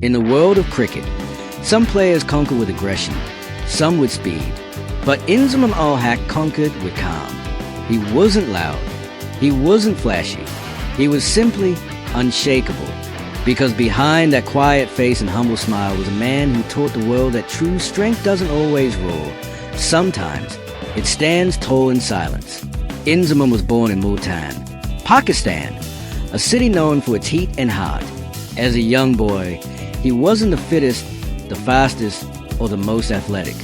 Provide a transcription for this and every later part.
In the world of cricket, some players conquer with aggression, some with speed. But Inzamam-ul-Haq conquered with calm. He wasn't loud. He wasn't flashy. He was simply unshakable. Because behind that quiet face and humble smile was a man who taught the world that true strength doesn't always roar. Sometimes it stands tall in silence. Inzamam was born in Multan, Pakistan, a city known for its heat and heart. As a young boy, he wasn't the fittest, the fastest, or the most athletic.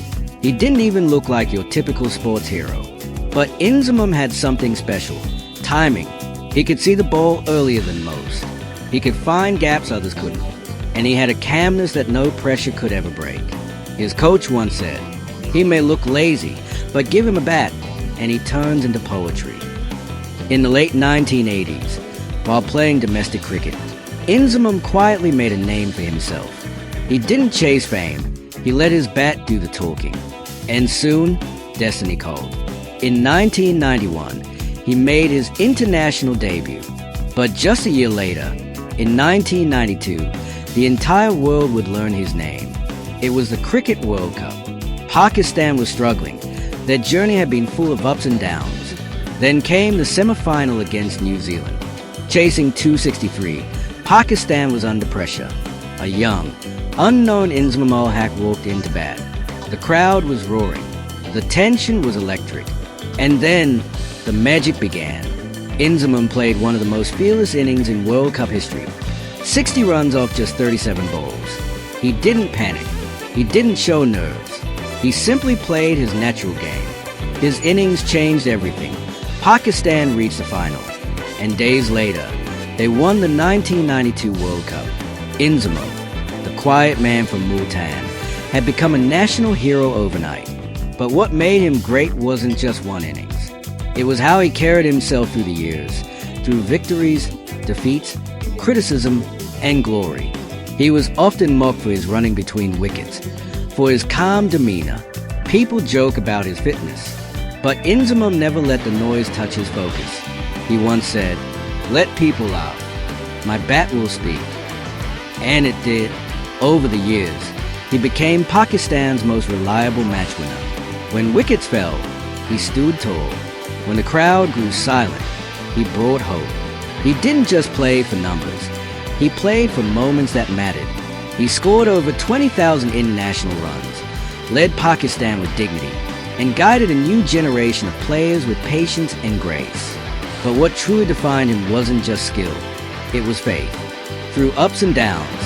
He didn't even look like your typical sports hero. But Inzamam had something special: timing. He could see the ball earlier than most. He could find gaps others couldn't. And he had a calmness that no pressure could ever break. His coach once said, "He may look lazy, but give him a bat, and he turns into poetry." In the late 1980s, while playing domestic cricket, Inzamam quietly made a name for himself. He didn't chase fame. He let his bat do the talking. And soon, destiny called. In 1991, he made his international debut. But just a year later, in 1992, the entire world would learn his name. It was the Cricket World Cup. Pakistan was struggling. Their journey had been full of ups and downs. Then came the semi-final against New Zealand. Chasing 263, Pakistan was under pressure. A young, unknown Inzamam-ul-Haq walked into bat. The crowd was roaring. The tension was electric. And then the magic began. Inzamam played one of the most fearless innings in World Cup history. 60 runs off just 37 balls. He didn't panic. He didn't show nerves. He simply played his natural game. His innings changed everything. Pakistan reached the final. And days later, they won the 1992 World Cup. Inzamam, the quiet man from Multan, had become a national hero overnight. But what made him great wasn't just one innings. It was how he carried himself through the years, through victories, defeats, criticism, and glory. He was often mocked for his running between wickets, for his calm demeanor. People joke about his fitness, but Inzamam never let the noise touch his focus. He once said, "Let people laugh. My bat will speak." And it did. Over the years, he became Pakistan's most reliable match winner. When wickets fell, he stood tall. When the crowd grew silent, he brought hope. He didn't just play for numbers. He played for moments that mattered. He scored over 20,000 international runs, led Pakistan with dignity, and guided a new generation of players with patience and grace. But what truly defined him wasn't just skill. It was faith. Through ups and downs,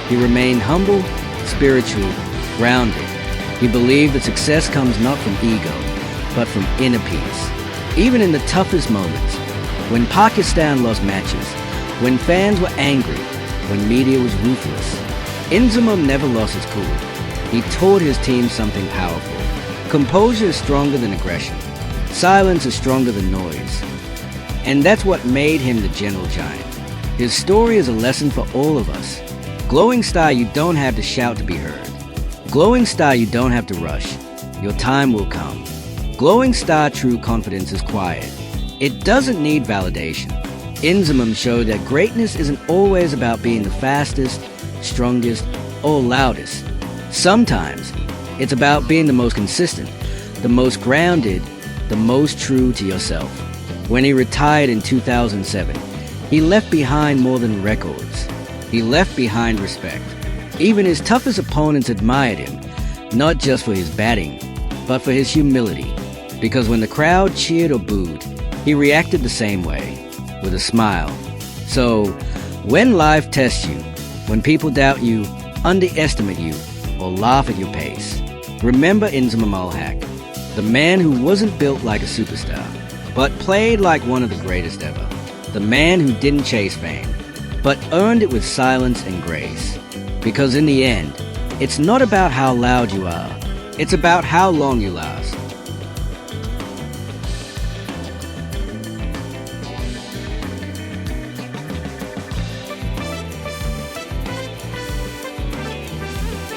he remained humble, spiritual, grounded. He believed that success comes not from ego, but from inner peace. Even in the toughest moments, when Pakistan lost matches, when fans were angry, when media was ruthless, Inzamam never lost his cool. He taught his team something powerful. Composure is stronger than aggression. Silence is stronger than noise. And that's what made him the gentle giant. His story is a lesson for all of us. Glowing star, you don't have to shout to be heard. Glowing star, you don't have to rush. Your time will come. Glowing star true confidence is quiet. It doesn't need validation. Inzamam showed that greatness isn't always about being the fastest, strongest, or loudest. Sometimes it's about being the most consistent, the most grounded, the most true to yourself. When he retired in 2007, he left behind more than records. He left behind respect. Even his toughest opponents admired him, not just for his batting, but for his humility. Because when the crowd cheered or booed, he reacted the same way, with a smile. So, when life tests you, when people doubt you, underestimate you, or laugh at your pace, remember Inzamam-ul-Haq, the man who wasn't built like a superstar, but played like one of the greatest ever. The man who didn't chase fame, but earned it with silence and grace. Because in the end, it's not about how loud you are, it's about how long you last.